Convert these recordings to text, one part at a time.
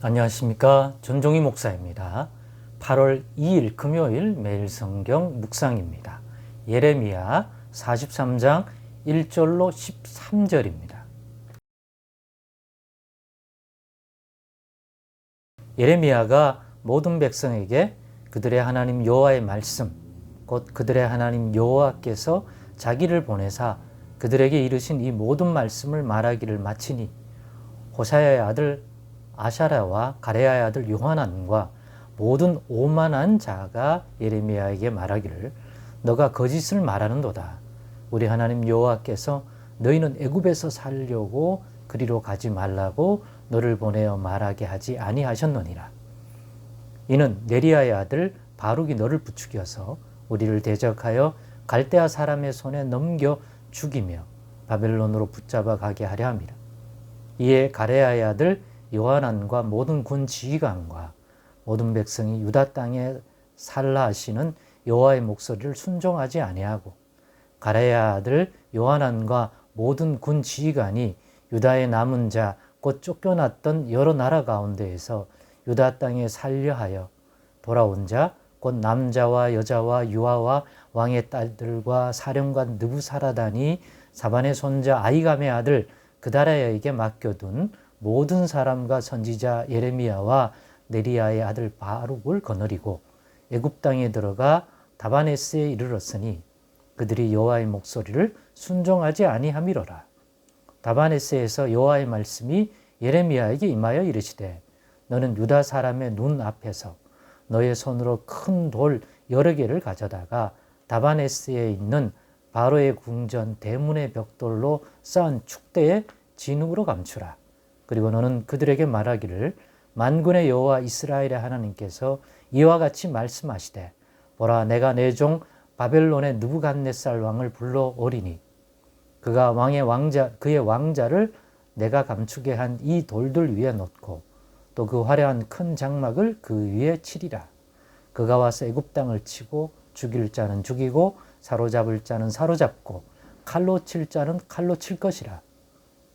안녕하십니까. 전종희 목사입니다. 8월 2일 금요일 매일 성경 묵상입니다. 예레미야 43장 1절로 13절입니다. 예레미야가 모든 백성에게 그들의 하나님 여호와의 말씀, 곧 그들의 하나님 여호와께서 자기를 보내사 그들에게 이르신 이 모든 말씀을 말하기를 마치니 호사야의 아들 아샤랴와 가레야의 아들 요하난과 모든 오만한 자가 예레미야에게 말하기를 너가 거짓을 말하는도다. 우리 하나님 여호와께서 너희는 애굽에서 살려고 그리로 가지 말라고 너를 보내어 말하게 하지 아니하셨느니라. 이는 네리야의 아들 바룩이 너를 부추겨서 우리를 대적하여 갈대아 사람의 손에 넘겨 죽이며 바벨론으로 붙잡아 가게 하려 함이라. 이에 가레야의 아들 요하난과 모든 군 지휘관과 모든 백성이 유다 땅에 살라 하시는 여호와의 목소리를 순종하지 아니하고 가레야 아들 요하난과 모든 군 지휘관이 유다의 남은 자 곧 쫓겨났던 여러 나라 가운데에서 유다 땅에 살려하여 돌아온 자 곧 남자와 여자와 유아와 왕의 딸들과 사령관 느부사라단이 사반의 손자 아이감의 아들 그다랴에게 맡겨둔 모든 사람과 선지자 예레미야와 네리야의 아들 바룩을 거느리고 애굽 땅에 들어가 다바네스에 이르렀으니 그들이 여호와의 목소리를 순종하지 아니함이로라. 다바네스에서 여호와의 말씀이 예레미야에게 임하여 이르시되 너는 유다 사람의 눈 앞에서 너의 손으로 큰 돌 여러 개를 가져다가 다바네스에 있는 바로의 궁전 대문의 벽돌로 쌓은 축대에 진흙으로 감추라. 그리고 너는 그들에게 말하기를 만군의 여호와 이스라엘의 하나님께서 이와 같이 말씀하시되 보라 내가 내 종 바벨론의 느부갓네살 왕을 불러오리니 그가 그의 왕자를 내가 감추게 한 이 돌들 위에 놓고 또 그 화려한 큰 장막을 그 위에 치리라. 그가 와서 애굽 땅을 치고 죽일 자는 죽이고 사로잡을 자는 사로잡고 칼로 칠 자는 칼로 칠 것이라.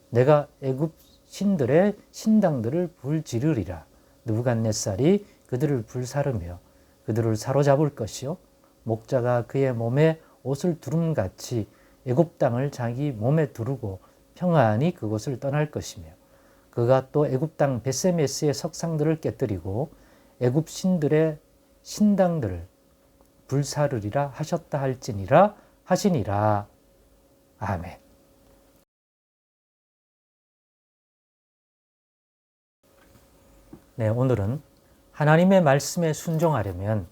내가 애굽 신들의 신당들을 불지르리라. 느부갓네살이 그들을 불사르며 그들을 사로잡을 것이요 목자가 그의 몸에 옷을 두름같이 애굽 땅을 자기 몸에 두르고 평안히 그곳을 떠날 것이며 그가 또 애굽 땅 베세메스의 석상들을 깨뜨리고 애굽 신들의 신당들을 불사르리라 하셨다 할지니라 하시니라. 아멘. 네, 오늘은 하나님의 말씀에 순종하려면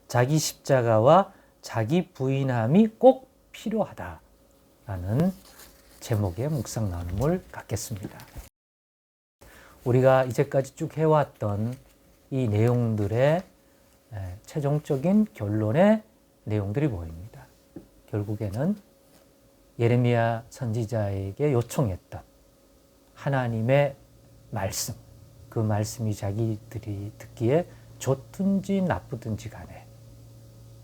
자기 십자가와 자기 부인함이 꼭 필요하다라는 제목의 묵상 나눔을 갖겠습니다. 우리가 이제까지 쭉 해왔던 이 내용들의 최종적인 결론의 내용들이 보입니다. 결국에는 예레미야 선지자에게 요청했던 하나님의 말씀, 그 말씀이 자기들이 듣기에 좋든지 나쁘든지 간에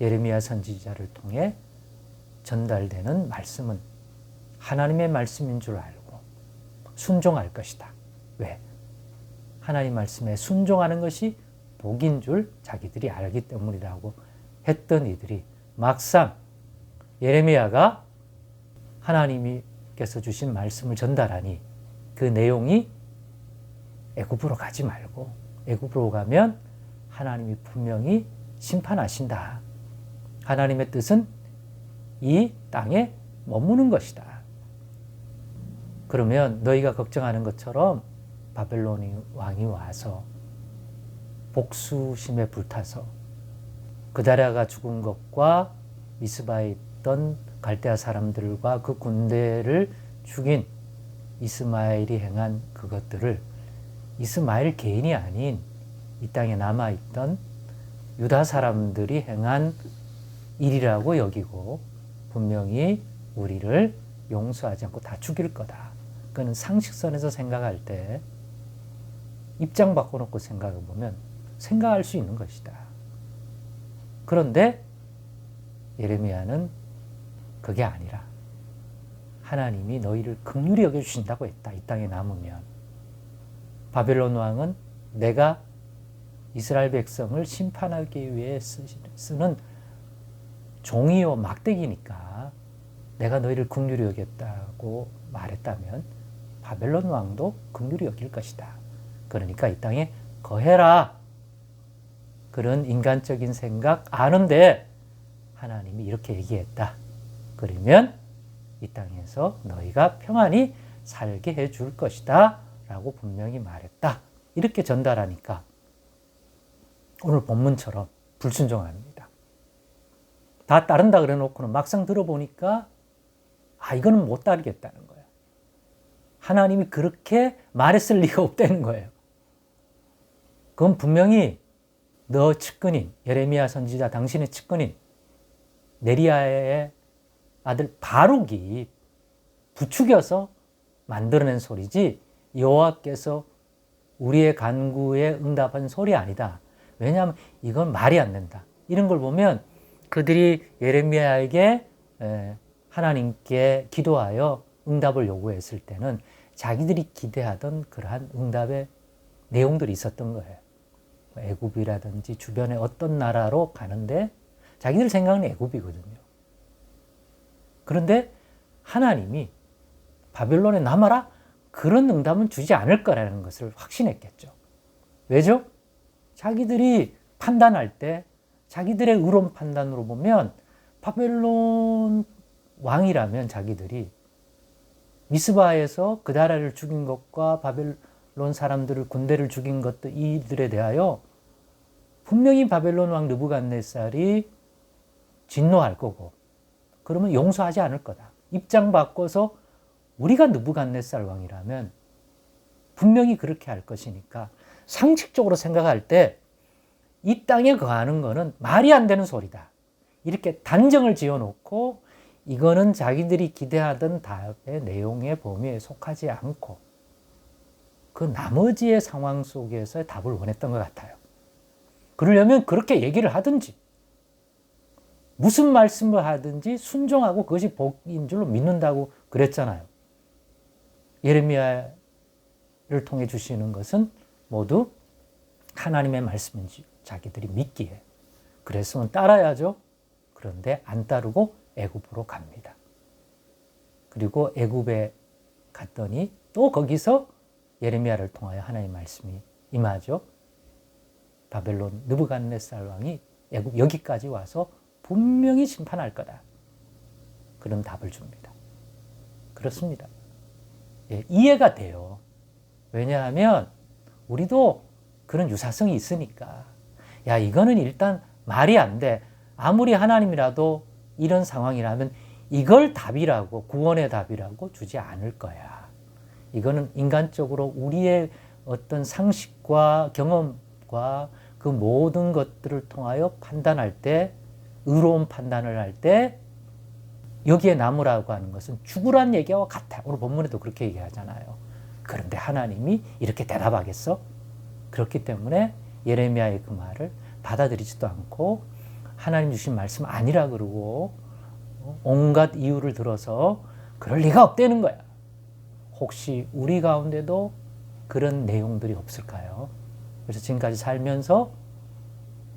예레미야 선지자를 통해 전달되는 말씀은 하나님의 말씀인 줄 알고 순종할 것이다. 왜? 하나님 말씀에 순종하는 것이 복인 줄 자기들이 알기 때문이라고 했던 이들이 막상 예레미야가 하나님께서 주신 말씀을 전달하니 그 내용이 애굽으로 가지 말고 애굽으로 가면 하나님이 분명히 심판하신다. 하나님의 뜻은 이 땅에 머무는 것이다. 그러면 너희가 걱정하는 것처럼 바벨론 왕이 와서 복수심에 불타서 그다랴가 죽은 것과 미스바에 있던 갈대아 사람들과 그 군대를 죽인 이스마엘이 행한 그것들을 이스마엘 개인이 아닌 이 땅에 남아있던 유다 사람들이 행한 일이라고 여기고 분명히 우리를 용서하지 않고 다 죽일 거다. 그는 상식선에서 생각할 때 입장 바꿔놓고 생각해보면 생각할 수 있는 것이다. 그런데 예레미야는 그게 아니라 하나님이 너희를 긍휼히 여겨주신다고 했다. 이 땅에 남으면. 바벨론 왕은 내가 이스라엘 백성을 심판하기 위해 쓰는 종이요 막대기니까 내가 너희를 긍휼히 여겼다고 말했다면 바벨론 왕도 긍휼히 여길 것이다. 그러니까 이 땅에 거해라. 그런 인간적인 생각 아는데 하나님이 이렇게 얘기했다. 그러면 이 땅에서 너희가 평안히 살게 해줄 것이다. 라고 분명히 말했다. 이렇게 전달하니까 오늘 본문처럼 불순종합니다. 다 따른다 그래 놓고는 막상 들어보니까 이거는 못 따르겠다는 거예요. 하나님이 그렇게 말했을 리가 없다는 거예요. 그건 분명히 너 측근인 예레미야 선지자 당신의 측근인 네리야의 아들 바룩이 부추겨서 만들어낸 소리지 여호와께서 우리의 간구에 응답한 소리 아니다. 왜냐하면 이건 말이 안 된다. 이런 걸 보면 그들이 예레미야에게 하나님께 기도하여 응답을 요구했을 때는 자기들이 기대하던 그러한 응답의 내용들이 있었던 거예요. 애굽이라든지 주변의 어떤 나라로 가는데 자기들 생각은 애굽이거든요. 그런데 하나님이 바벨론에 남아라? 그런 응답은 주지 않을 거라는 것을 확신했겠죠. 왜죠? 자기들이 판단할 때 자기들의 의로운 판단으로 보면 바벨론 왕이라면 자기들이 미스바에서 그 나라를 죽인 것과 바벨론 사람들을 군대를 죽인 것도 이들에 대하여 분명히 바벨론 왕 느부갓네살이 진노할 거고 그러면 용서하지 않을 거다. 입장 바꿔서 우리가 느부갓네살 왕이라면 분명히 그렇게 할 것이니까 상식적으로 생각할 때 이 땅에 거하는 거는 말이 안 되는 소리다. 이렇게 단정을 지어놓고 이거는 자기들이 기대하던 답의 내용의 범위에 속하지 않고 그 나머지의 상황 속에서의 답을 원했던 것 같아요. 그러려면 그렇게 얘기를 하든지 무슨 말씀을 하든지 순종하고 그것이 복인 줄로 믿는다고 그랬잖아요. 예레미야를 통해 주시는 것은 모두 하나님의 말씀인지 자기들이 믿기에 그랬으면 따라야죠. 그런데 안 따르고 애굽으로 갑니다. 그리고 애굽에 갔더니 또 거기서 예레미야를 통하여 하나님의 말씀이 임하죠. 바벨론 느부갓네살 왕이 애굽 여기까지 와서 분명히 심판할 거다. 그런 답을 줍니다. 그렇습니다. 예, 이해가 돼요. 왜냐하면 우리도 그런 유사성이 있으니까 야 이거는 일단 말이 안 돼. 아무리 하나님이라도 이런 상황이라면 이걸 답이라고 구원의 답이라고 주지 않을 거야. 이거는 인간적으로 우리의 어떤 상식과 경험과 그 모든 것들을 통하여 판단할 때 의로운 판단을 할 때 여기에 남으라고 하는 것은 죽으란 얘기와 같아. 오늘 본문에도 그렇게 얘기하잖아요. 그런데 하나님이 이렇게 대답하겠어? 그렇기 때문에 예레미야의 그 말을 받아들이지도 않고 하나님 주신 말씀 아니라 그러고 온갖 이유를 들어서 그럴 리가 없다는 거야. 혹시 우리 가운데도 그런 내용들이 없을까요? 그래서 지금까지 살면서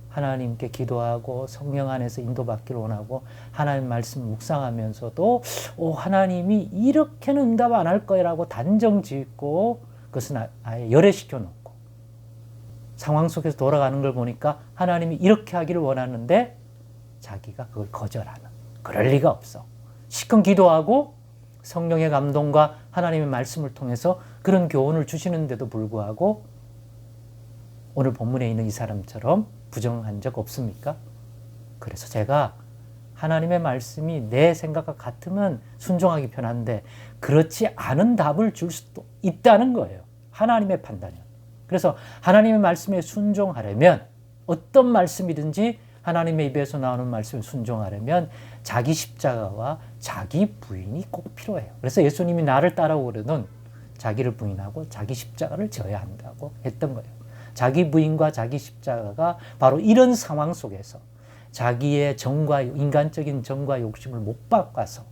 하나님께 기도하고 성령 안에서 인도받기를 원하고 하나님 말씀 묵상하면서도 하나님이 이렇게는 응답 안 할 거라고 단정 짓고 그것은 아예 열애시켜 놓고 상황 속에서 돌아가는 걸 보니까 하나님이 이렇게 하기를 원하는데 자기가 그걸 거절하는 그럴 리가 없어. 시큰 기도하고 성령의 감동과 하나님의 말씀을 통해서 그런 교훈을 주시는데도 불구하고 오늘 본문에 있는 이 사람처럼 부정한 적 없습니까? 그래서 제가 하나님의 말씀이 내 생각과 같으면 순종하기 편한데 그렇지 않은 답을 줄 수도 있다는 거예요. 하나님의 판단은. 그래서 하나님의 말씀에 순종하려면 어떤 말씀이든지 하나님의 입에서 나오는 말씀에 순종하려면 자기 십자가와 자기 부인이 꼭 필요해요. 그래서 예수님이 나를 따라오려는 자기를 부인하고 자기 십자가를 져야 한다고 했던 거예요. 자기 부인과 자기 십자가가 바로 이런 상황 속에서 자기의 정과 인간적인 정과 욕심을 못 바꿔서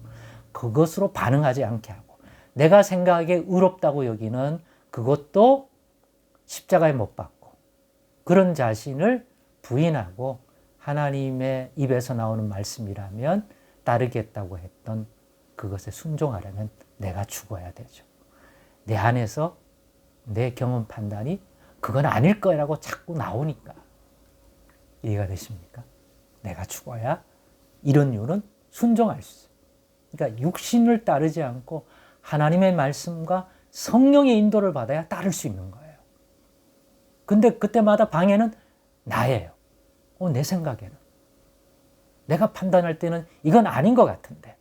그것으로 반응하지 않게 하고 내가 생각하기에 의롭다고 여기는 그것도 십자가에 못 박고 그런 자신을 부인하고 하나님의 입에서 나오는 말씀이라면 따르겠다고 했던 그것에 순종하려면 내가 죽어야 되죠. 내 안에서 내 경험 판단이 그건 아닐 거라고 자꾸 나오니까. 이해가 되십니까? 내가 죽어야 이런 이유는 순종할 수 있어요. 그러니까 육신을 따르지 않고 하나님의 말씀과 성령의 인도를 받아야 따를 수 있는 거예요. 근데 그때마다 방해는 나예요. 내 생각에는. 내가 판단할 때는 이건 아닌 것 같은데.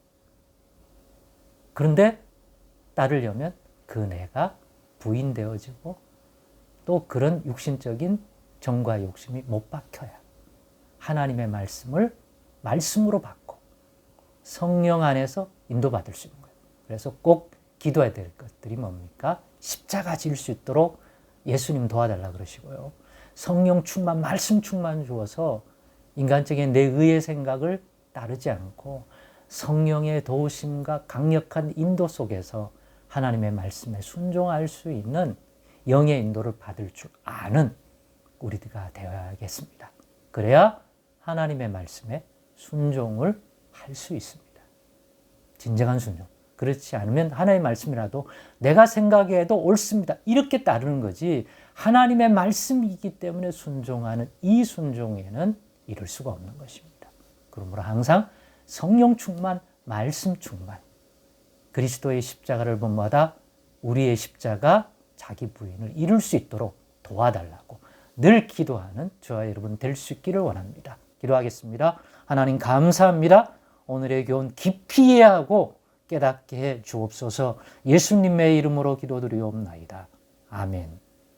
그런데 따르려면 그 내가 부인되어지고 또 그런 육신적인 정과 욕심이 못 박혀야 하나님의 말씀을 말씀으로 받고 성령 안에서 인도받을 수 있는 거예요. 그래서 꼭 기도해야 될 것들이 뭡니까? 십자가 질 수 있도록 예수님 도와달라 그러시고요. 성령 충만, 말씀 충만 주어서 인간적인 내 의의 생각을 따르지 않고 성령의 도우심과 강력한 인도 속에서 하나님의 말씀에 순종할 수 있는 영의 인도를 받을 줄 아는 우리가 되어야겠습니다. 그래야 하나님의 말씀에 순종을 할 수 있습니다. 진정한 순종. 그렇지 않으면 하나님의 말씀이라도 내가 생각해도 옳습니다. 이렇게 따르는 거지 하나님의 말씀이기 때문에 순종하는 이 순종에는 이룰 수가 없는 것입니다. 그러므로 항상 성령 충만, 말씀 충만, 그리스도의 십자가를 본받아 우리의 십자가 자기 부인을 이룰 수 있도록 도와달라고 늘 기도하는 저와 여러분 될 수 있기를 원합니다. 기도하겠습니다. 하나님 감사합니다. 오늘의 교훈 깊이 이해하고 깨닫게 해 주옵소서. 예수님의 이름으로 기도드리옵나이다. 아멘.